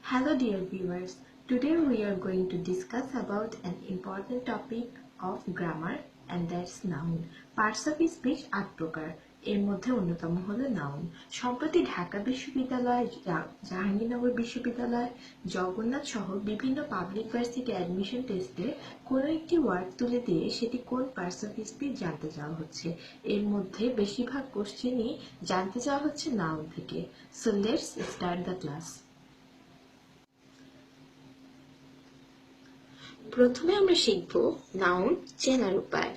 Hello dear viewers, today we are going to discuss about an important topic of grammar and that's noun. Parts of speech 8 প্রকার এর মধ্যে অন্যতম হলো noun. সম্প্রতি ঢাকা বিশ্ববিদ্যালয়, জাহাঙ্গীরনগর বিশ্ববিদ্যালয়, জগন্নাথ সহ বিভিন্ন পাবলিক ভার্সিটি অ্যাডমিশন টেস্টে কোনো একটি ওয়ার্ড তুলে দিয়ে সেটি কোন পার্টস অফ স্পিচ জানতে চাওয়া হচ্ছে। এর মধ্যে বেশিরভাগ কোশ্চেনই জানতে চাওয়া হচ্ছে নাউন থেকে। So let's start the class. প্রথমে আমরা শিখব নাউন চেনার উপায়।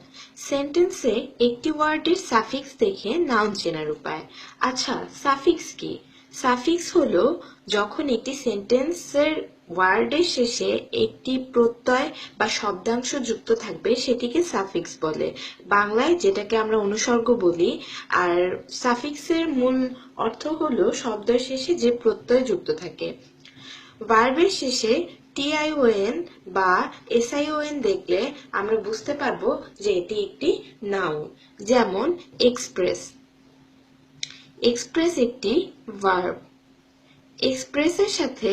সেন্টেন্সে একটি ওয়ার্ডের সাফিক্স দেখে নাউন চেনার উপায়। আচ্ছা, সাফিক্স কি? সাফিক্স হলো যখন একটি সেন্টেন্সের ওয়ার্ডের শেষে একটি প্রত্যয় বা শব্দাংশ যুক্ত থাকবে সেটিকে সাফিক্স বলে। বাংলায় যেটাকে আমরা অনুসর্গ বলি। আর সাফিক্সের মূল অর্থ হলো শব্দের শেষে যে প্রত্যয় যুক্ত থাকে। ভার্বের শেষে টিআইওএন বা এসআইওএন দেখলে আমরা বুঝতে পারবো যে এটি একটি নাউন। যেমন এক্সপ্রেস। এক্সপ্রেস একটি ভার্ব। এক্সপ্রেসের সাথে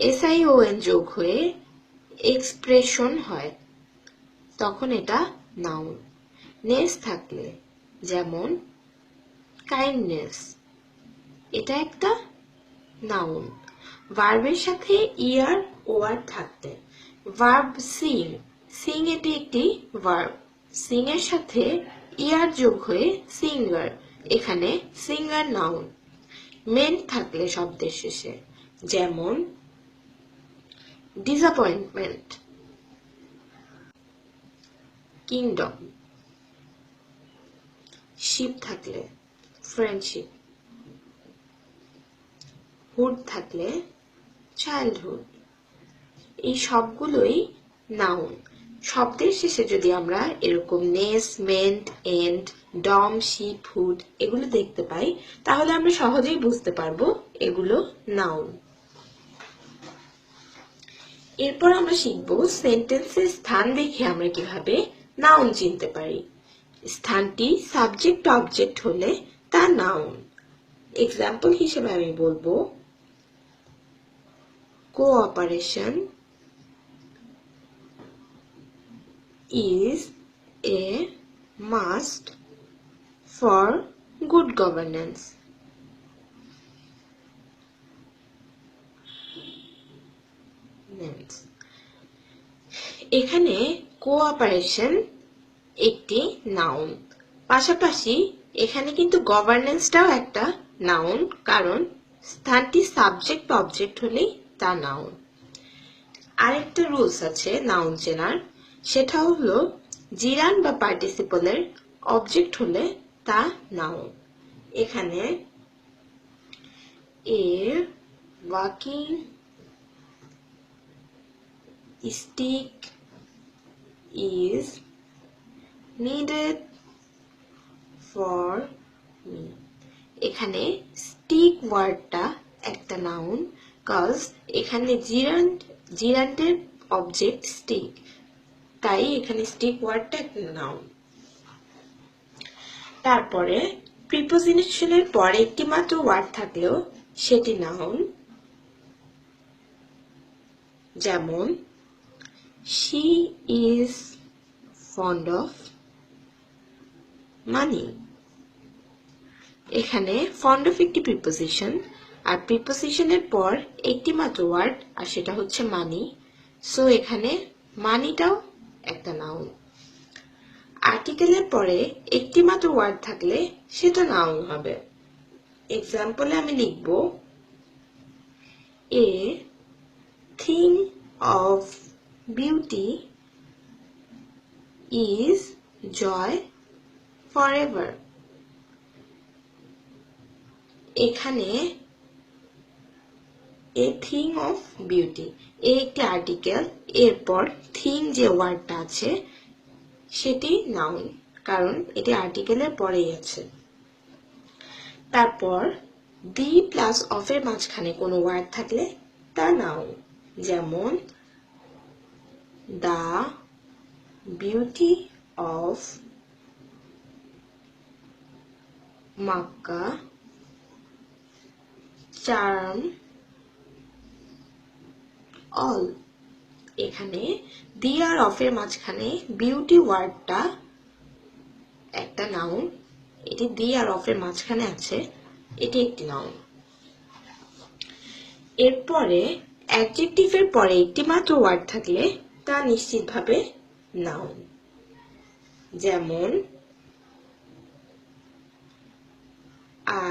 এসআইওএন যোগ হয়ে এক্সপ্রেশন হয়, তখন এটা নাউন। নেস থাকলে, যেমন কাইন্ডনেস, এটা একটা নাউন। ভার্বের সাথে ইআর ওআর থাকতে, ভার্ব সিং। সিং এটি একটি ভার্ব। সিং এর সাথে ইআর যোগ হয়ে সিঙ্গার, এখানে সিঙ্গার নাউন। মেন্ট থাকলে শব্দের শেষে, যেমন ডিসঅ্যাপয়েন্টমেন্ট, কিংডম। শিপ থাকলে ফ্রেন্ডশিপ। হুড থাকলে চাইল্ডহুড। এই সবগুলোই নাউন। শব্দের শেষে যদি আমরা এরকম নেস, meant, and, dum, sheep, hood এগুলো দেখতে পাই, তাহলে আমরা সহজেই বুঝতে পারবো এগুলো নাউন। এরপর আমরা শিখব সেন্টেন্সের স্থান দেখে আমরা কিভাবে নাউন চিনতে পারি। স্থানটি সাবজেক্ট অবজেক্ট হলে তা নাউন। এক্সাম্পল হিসেবে আমি বলবো cooperation is a must for good governance. এখানে কোঅপারেশন একটি নাউন, পাশাপাশি এখানে কিন্তু গভর্নেন্সটাও একটা নাউন, কারণ স্থানটি সাবজেক্ট অবজেক্ট হলেই তা নাউন। আরেকটা রুলস আছে নাউন চেনার, সেটা হলো জিরান বা পার্টিসিপলের অবজেক্ট হলে তা নাউন। এখানে a walking stick is needed for me. এখানে স্টিক ওয়ার্ডটা একটা নাউন, কজ এখানে জিরান্টের অবজেক্ট স্টিক, তাই এখানে স্টিক ওয়ার্ডটা একটা নাউন। তারপরে প্রিপোজিশনের পরে একটি মাত্র ওয়ার্ড থাকলেও সেটি নাউন। যেমন she is fond of money. এখানে ফন্ড অফ একটি প্রিপোজিশন, আর প্রিপোজিশনের পর একটি মাত্র ওয়ার্ড, আর সেটা হচ্ছে মানি। সো এখানে মানিটাও একটা নাউন। আর্টিকেলের পরে একটি মাত্র ওয়ার্ড থাকলে সেটা নাউন হবে। এক্সাম্পলে আমি লিখব a thing of beauty is joy forever. এখানে a thing of beauty, a একটি আর্টিকেল, এরপর থিং যে ওয়ার্ডটা আছে সেটি নাউন, কারণ এটি আর্টিকেলের পরেই আছে। তারপর দি প্লাস অফ এর মাঝখানে কোনো ওয়ার্ড থাকলে তা নাউন। যেমন the beauty of Mecca charm all. এখানে দি আর অফ এর মাঝখানে বিউটি ওয়ার্ডটা একটা নাউন, এটি দি আর অফ এর মাঝখানে আছে, এটি একটি নাউন। এরপরে অ্যাডজেক্টিভের পরে একটি মাত্র ওয়ার্ড থাকলে তা নিশ্চিতভাবে নাউন। যেমন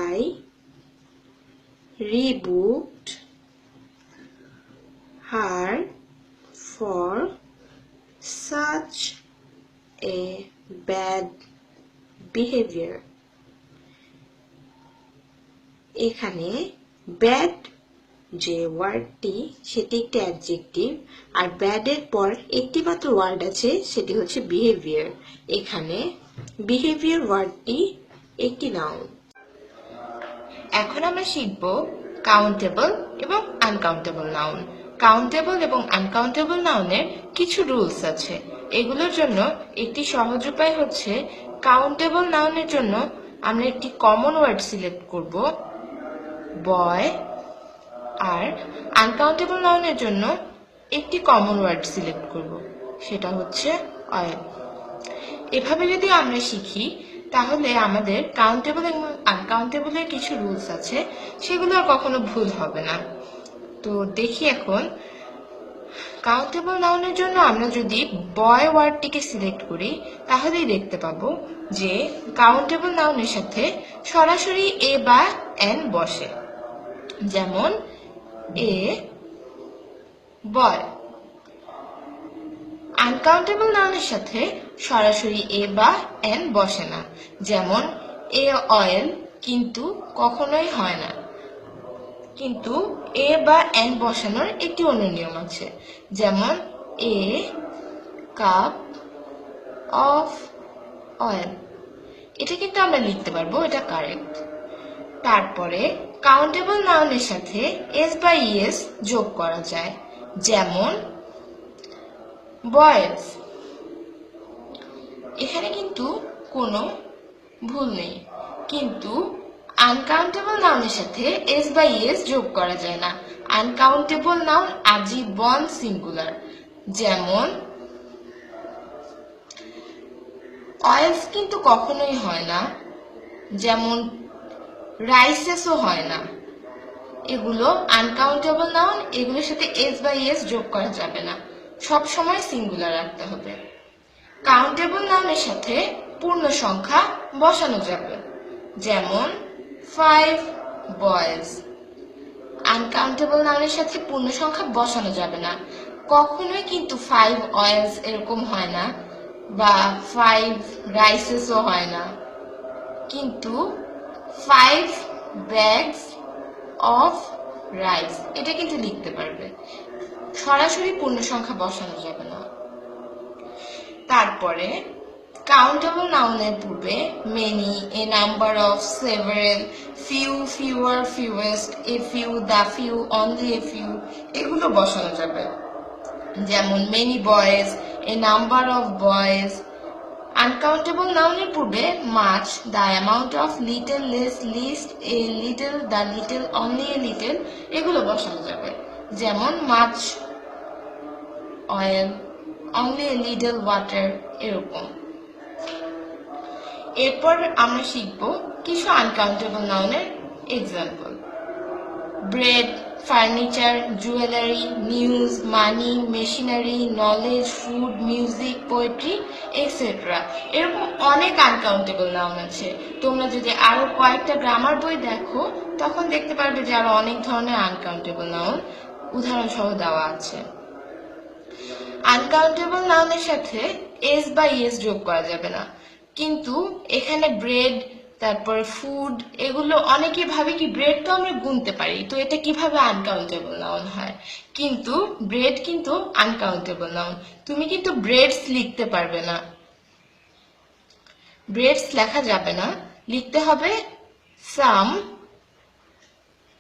I rebuked her for such a bad behavior. এখানে ব্যাড যে ওয়ার্ডটি সেটি একটি অ্যাডজেক্টিভ, আর ব্যাড এর পর একটি মাত্র ওয়ার্ড আছে, সেটি হচ্ছে বিহেভিয়ার। এখানে বিহেভিয়ার ওয়ার্ডটি একটি নাউন। এখন আমরা শিখব কাউন্টেবল এবং আনকাউন্টেবল নাউন। কাউন্টেবল এবং আনকাউন্টেবল নাউনের কিছু রুলস আছে। এগুলোর জন্য একটি সহজ উপায় হচ্ছে, কাউন্টেবল নাউনের জন্য আমরা একটি কমন ওয়ার্ড সিলেক্ট করব, বয়, আর আনকাউন্টেবল নাউনের জন্য একটি কমন ওয়ার্ড সিলেক্ট করব, সেটা হচ্ছে অয়েল। এভাবে যদি আমরা শিখি তাহলে আমাদের কাউন্টেবল এবং আনকাউন্টেবলের কিছু রুলস আছে, সেগুলো আর কখনো ভুল হবে না। তো দেখি এখন কাউন্টেবল নাউনের জন্য আমরা যদি বয় ওয়ার্ডটিকে সিলেক্ট করি তাহলেই দেখতে পাবো যে কাউন্টেবল নাউনের সাথে সরাসরি এ বা এন বসে। যেমন এ বয়। আনকাউন্টেবল নাউনের সাথে সরাসরি এ বা এন বসে না। যেমন এ অয়েল কিন্তু কখনোই হয় না। কিন্তু এ বা এন বসানোর একটি অন্য নিয়ম আছে। যেমন এ কাপ অফ অয়েল, এটা কিন্তু আমরা লিখতে পারবো, এটা কারেক্ট। তারপরে কাউন্টেবল নাউনের সাথে এস বা ইএস যোগ করা যায়। যেমন বয়েজ। এখানে কিন্তু কোনো ভুল নেই, কিন্তু আনকাউন্টেবল নাউনের সাথে এস বা ইএস যোগ করা যায় না। আনকাউন্টেবল নাউন আজীবন সিঙ্গুলার। যেমন অয়েলস কিন্তু কখনোই হয় না, যেমন রাইসেসও হয় না। এগুলো আনকাউন্টেবল নাউন, এগুলোর সাথে এস বা ইএস যোগ করা যাবে না, সব সময় সিঙ্গুলার রাখতে হবে। কাউন্টেবল নাউনের সাথে পূর্ণ সংখ্যা বসানো যাবে। যেমন 5 বয়েজ। আনকাউন্টেবল নাউনের সাথে পূর্ণ সংখ্যা বসানো যাবে না, কখনোই কিন্তু 5 অয়েলস এরকম হয় না, বা 5 রাইসেসও হয় না। কিন্তু 5 ব্যাগস অফ রাইস এটা কিন্তু লিখতে পারবে, সরাসরি পূর্ণ সংখ্যা বসানো যাবে না। তারপরে কাউন্টেবল নাউনের পূর্বে many, a number of, several, few, fewer, fewest, a few, the few, only a few এগুলো বসানো যাবে। যেমন many boys, a number of boys. Uncountable নাউনের পূর্বে much, the amount of, little, less, least, a little, the little, only a little এগুলো বসানো যাবে। যেমন much oil, only a little water এরকম। এরপর আমরা শিখব কিছু আনকাউন্টেবল নাউনের example. Bread, furniture, jewellery, news, money, machinery, knowledge, food, music, poetry etcetera. এরকম অনেক আনকাউন্টেবল নাউন আছে। তোমরা যদি আরো কয়েকটা গ্রামার বই দেখো তখন দেখতে পারবে যে আরো অনেক ধরনের আনকাউন্টেবল নাউন উদাহরণ সহ দেওয়া আছে। আনকাউন্টেবল নাউনের সাথে এস বা ইএস যোগ করা যাবে না, কিন্তু এখানে ব্রেড, তারপরে ফুড এগুলো অনেকে ভাবে কি ব্রেড তো আমরা গুনতে পারি, তো এটা কিভাবে আনকাউন্টেবল নাউন হয়। কিন্তু ব্রেড কিন্তু আনকাউন্টেবল নাউন। তুমি কিন্তু ব্রেডস লিখতে পারবে না, ব্রেডস লেখা যাবে না, লিখতে হবে সাম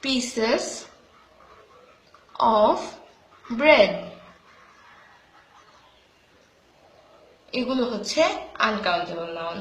পিসেস অফ ব্রেড। এগুলো হচ্ছে আনকাউন্টেবল নাউন।